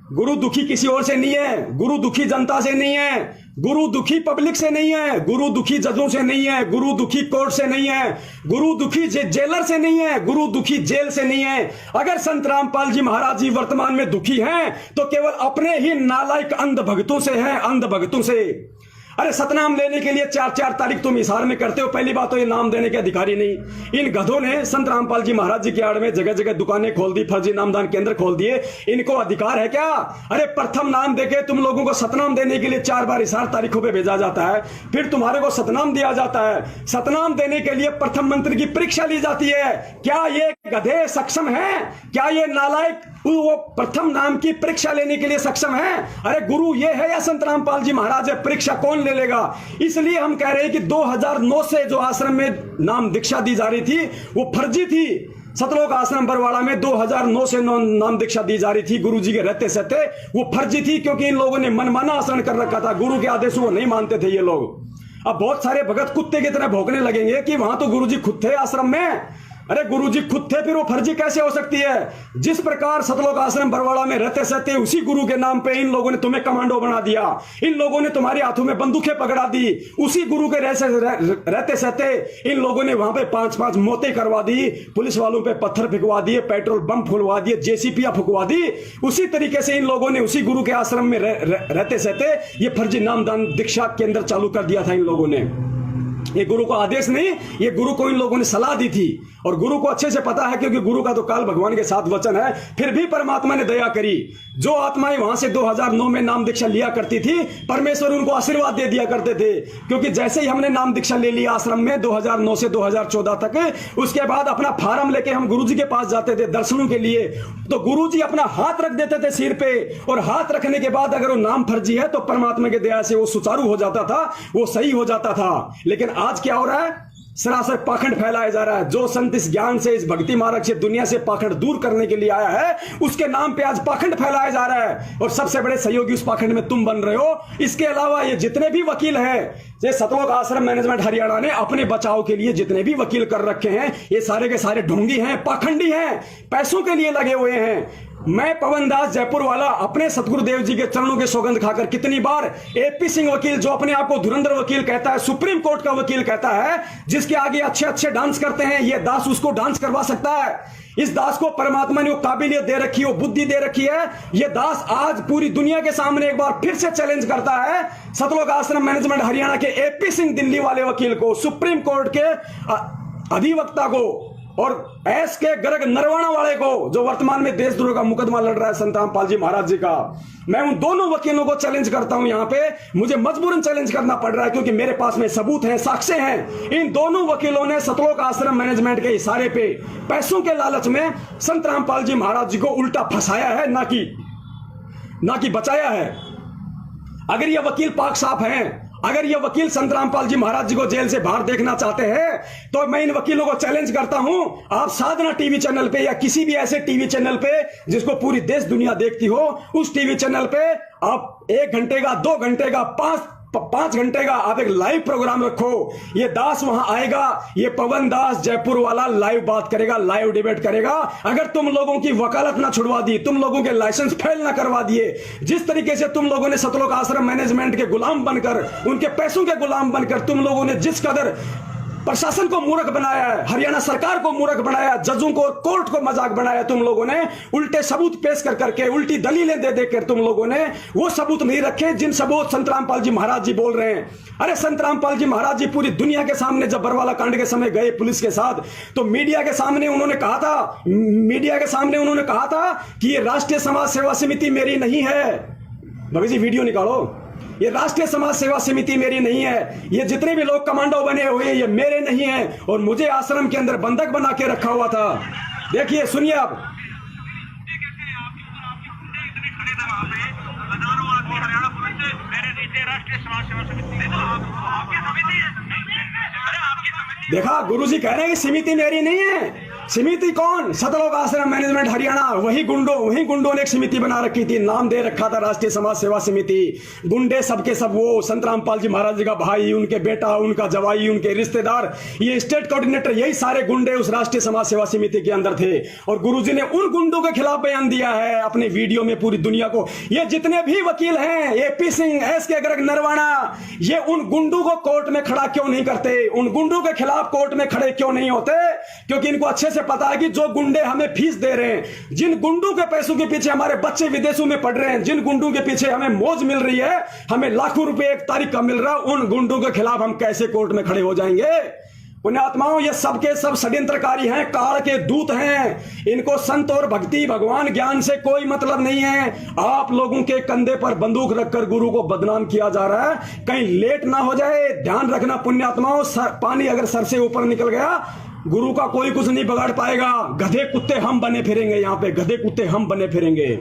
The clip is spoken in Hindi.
गुरु दुखी किसी और से नहीं है, गुरु दुखी जनता से नहीं है, गुरु दुखी पब्लिक से नहीं है, गुरु दुखी जजों से नहीं है, गुरु दुखी कोर्ट से नहीं है, गुरु दुखी जेलर से नहीं है, गुरु दुखी जेल से नहीं है। अगर संत रामपाल जी महाराज जी वर्तमान में दुखी हैं तो केवल अपने ही नालायक अंध भक्तों से हैं, अंध भक्तों से। अरे सतनाम लेने के लिए 4-4 तारीख तुम इशार में करते हो। पहली बात तो ये नाम देने के अधिकारी नहीं। इन गधों ने संत रामपाल जी महाराज जी के आड़ में जगह जगह दुकानें खोल दी, फर्जी नामदान केंद्र खोल दिए। इनको अधिकार है क्या? अरे प्रथम नाम देके तुम लोगों को सतनाम देने के लिए 4 बार इशार तारीखों पे भेजा जाता है, फिर तुम्हारे को सतनाम दिया जाता है। सतनाम देने के लिए प्रथम मंत्र की परीक्षा ली जाती है। क्या ये गधे सक्षम है? क्या ये नालायक वो प्रथम नाम की परीक्षा लेने के लिए सक्षम है? अरे गुरु ये है या संत रामपाल जी महाराज है? परीक्षा कौन ले लेगा? इसलिए हम कह रहे हैं कि 2009 से जो आश्रम में नाम दीक्षा दी जा रही थी वो फर्जी थी। सतलोक आश्रम बरवाड़ा में 2009 से नाम दीक्षा दी जा रही थी गुरु जी के रहते सहते, वो फर्जी थी क्योंकि इन लोगों ने मनमाना आचरण कर रखा था। गुरु के आदेशों को नहीं मानते थे ये लोग। अब बहुत सारे भगत कुत्ते की तरह भौंकने लगेंगे कि वहां तो गुरु जी खुद थे आश्रम में। अरे गुरुजी खुद थे, फिर वो फर्जी कैसे हो सकती है? जिस प्रकार सतलोक आश्रम बरवाड़ा में रहते सहते उसी गुरु के नाम पे इन लोगों ने तुम्हें कमांडो बना दिया, इन लोगों ने तुम्हारे हाथों में बंदूकें पकड़ा दी। उसी गुरु के रहते सहते इन लोगों ने वहां पे 5-5 मौतें करवा दी, पुलिस वालों पे पत्थर फेंकवा दिए, पेट्रोल बम फुलवा दिए, जेसीपीया फुकवा दी। उसी तरीके से इन लोगों ने उसी गुरु के आश्रम में रहते सहते ये फर्जी नामदान दीक्षा केंद्र चालू कर दिया था इन लोगों ने। ये गुरु को आदेश नहीं, ये गुरु को इन लोगों ने सलाह दी थी। और गुरु को अच्छे से पता है क्योंकि गुरु का तो काल भगवान के साथ वचन है। फिर भी परमात्मा ने दया करी। जो आत्माएं वहां से 2009 में नाम दीक्षा लिया करती थी, परमेश्वर उनको आशीर्वाद दे दिया करते थे। क्योंकि जैसे ही हमने नाम दीक्षा ले लिया आश्रम में 2009 से 2014 तक, उसके बाद अपना फार्म लेके हम गुरु जी के पास जाते थे दर्शनों के लिए, तो गुरु जी अपना हाथ रख देते थे सिर पे। और हाथ रखने के बाद अगर वो नाम फर्जी है तो परमात्मा की दया से वो सुचारू हो जाता था, वो सही हो जाता था। लेकिन आज क्या हो रहा है? सरासर पाखंड फैलाया जा रहा है। जो संत इस ज्ञान से, इस भक्ति मार्ग से दुनिया से पाखंड दूर करने के लिए आया है, उसके नाम पे आज पाखंड फैलाया जा रहा है। और सबसे बड़े सहयोगी उस पाखंड में तुम बन रहे हो। इसके अलावा ये जितने भी वकील हैं, ये सतलोक आश्रम मैनेजमेंट हरियाणा ने अपने बचाव के लिए जितने भी वकील कर रखे हैं, ये सारे के सारे ढोंगी हैं, पाखंडी हैं, पैसों के लिए लगे हुए हैं। मैं पवन दास जयपुर वाला अपने सतगुरुदेव जी के चरणों के सौगंध खाकर कितनी बार एपी सिंह वकील, जो अपने आप को धुरंधर वकील कहता है, सुप्रीम कोर्ट का वकील कहता है, जिसके आगे अच्छे अच्छे डांस करते हैं, ये दास उसको डांस करवा सकता है। इस दास को परमात्मा ने वो काबिलियत दे रखी है, वो बुद्धि दे रखी है। ये दास आज पूरी दुनिया के सामने एक बार फिर से चैलेंज करता है सतलोक आश्रम मैनेजमेंट हरियाणा के एपी सिंह दिल्ली वाले वकील को, सुप्रीम कोर्ट के अधिवक्ता को, और एस के गर्ग नरवाणा वाले को, जो वर्तमान में देशद्रोह का मुकदमा लड़ रहा है संत रामपाल जी महाराज जी का। मैं उन दोनों वकीलों को चैलेंज करता हूं। यहां पे मुझे मजबूरन चैलेंज करना पड़ रहा है क्योंकि मेरे पास में सबूत है, साक्ष्य हैं। इन दोनों वकीलों ने सतलोक आश्रम मैनेजमेंट के इशारे पे, पैसों के लालच में संत रामपाल जी महाराज जी को उल्टा फंसाया है, ना कि बचाया है। अगर ये वकील पाक साफ हैं, अगर ये वकील संत रामपाल जी महाराज जी को जेल से बाहर देखना चाहते हैं, तो मैं इन वकीलों को चैलेंज करता हूं, आप साधना टीवी चैनल पे या किसी भी ऐसे टीवी चैनल पे जिसको पूरी देश दुनिया देखती हो, उस टीवी चैनल पे आप 1 घंटे का, 2 घंटे का, 5 घंटे का आप एक लाइव प्रोग्राम रखो। ये दास वहां आएगा, ये पवन दास जयपुर वाला लाइव बात करेगा, लाइव डिबेट करेगा। अगर तुम लोगों की वकालत ना छुड़वा दी, तुम लोगों के लाइसेंस फेल ना करवा दिए, जिस तरीके से तुम लोगों ने सतलोक आश्रम मैनेजमेंट के गुलाम बनकर, उनके पैसों के गुलाम बनकर तुम लोगों ने जिस कदर प्रशासन को मूर्ख बनाया है, हरियाणा सरकार को मूर्ख बनाया, जजों को, कोर्ट को मजाक बनाया तुम लोगों ने, उल्टे सबूत पेश कर करके, उल्टी दलीलें दे देकर तुम लोगों ने वो सबूत नहीं रखे जिन सबूत संत रामपाल जी महाराज जी बोल रहे हैं। अरे संत रामपाल जी महाराज जी पूरी दुनिया के सामने जब बरवाला कांड के समय गए पुलिस के साथ, तो मीडिया के सामने उन्होंने कहा था कि ये राष्ट्रीय समाज सेवा समिति मेरी नहीं है। भगत जी वीडियो निकालो। ये राष्ट्रीय समाज सेवा समिति मेरी नहीं है, ये जितने भी लोग कमांडो बने हुए ये मेरे नहीं हैं, और मुझे आश्रम के अंदर बंधक बना के रखा हुआ था। देखिए, सुनिए आप। देखा, गुरुजी कह रहे हैं कि समिति मेरी नहीं है। समिति कौन? सतलोक आश्रम मैनेजमेंट हरियाणा, वही गुंडों ने एक समिति बना रखी थी, नाम दे रखा था राष्ट्रीय समाज सेवा समिति। गुंडे सबके सब वो संत रामपाल जी महाराज जी का भाई, उनके बेटा, उनका जवाई, उनके रिश्तेदार, ये स्टेट कोऑर्डिनेटर, यही सारे गुंडे उस राष्ट्रीय समाज सेवा समिति के अंदर थे। और गुरुजी ने उन गुंडों के खिलाफ बयान दिया है अपने वीडियो में पूरी दुनिया को। ये जितने भी वकील हैं, एपी सिंह, एसके गर्ग, नरवाणा, ये उन गुंडों को कोर्ट में खड़ा क्यों नहीं करते? उन गुंडों के खिलाफ कोर्ट में खड़े क्यों नहीं होते? क्योंकि इनको अच्छे से पता है कि जो गुंडे हमें फीस दे रहे हैं, जिन गुंडों के पैसों के पीछे हमारे बच्चे विदेशों में पढ़ रहे हैं, जिन गुंडों के पीछे हमें मौज मिल रही है, हमें लाखों रुपए एक तारीख का मिल रहा है, उन गुंडों के खिलाफ हम कैसे कोर्ट में खड़े हो जाएंगे? पुण्यात्माओं, ये सबके सब षड्यंत्रकारी हैं, काल के दूत हैं। इनको संत और भक्ति, भगवान, ज्ञान से कोई मतलब नहीं है। आप लोगों के कंधे पर बंदूक रखकर गुरु को बदनाम किया जा रहा है, कहीं लेट ना हो जाए, ध्यान रखना पुण्यात्माओं। पानी अगर सर से ऊपर निकल गया, गुरु का कोई कुछ नहीं बिगाड़ पाएगा। गधे कुत्ते हम बने फिरेंगे, यहाँ पे गधे कुत्ते हम बने फिरेंगे।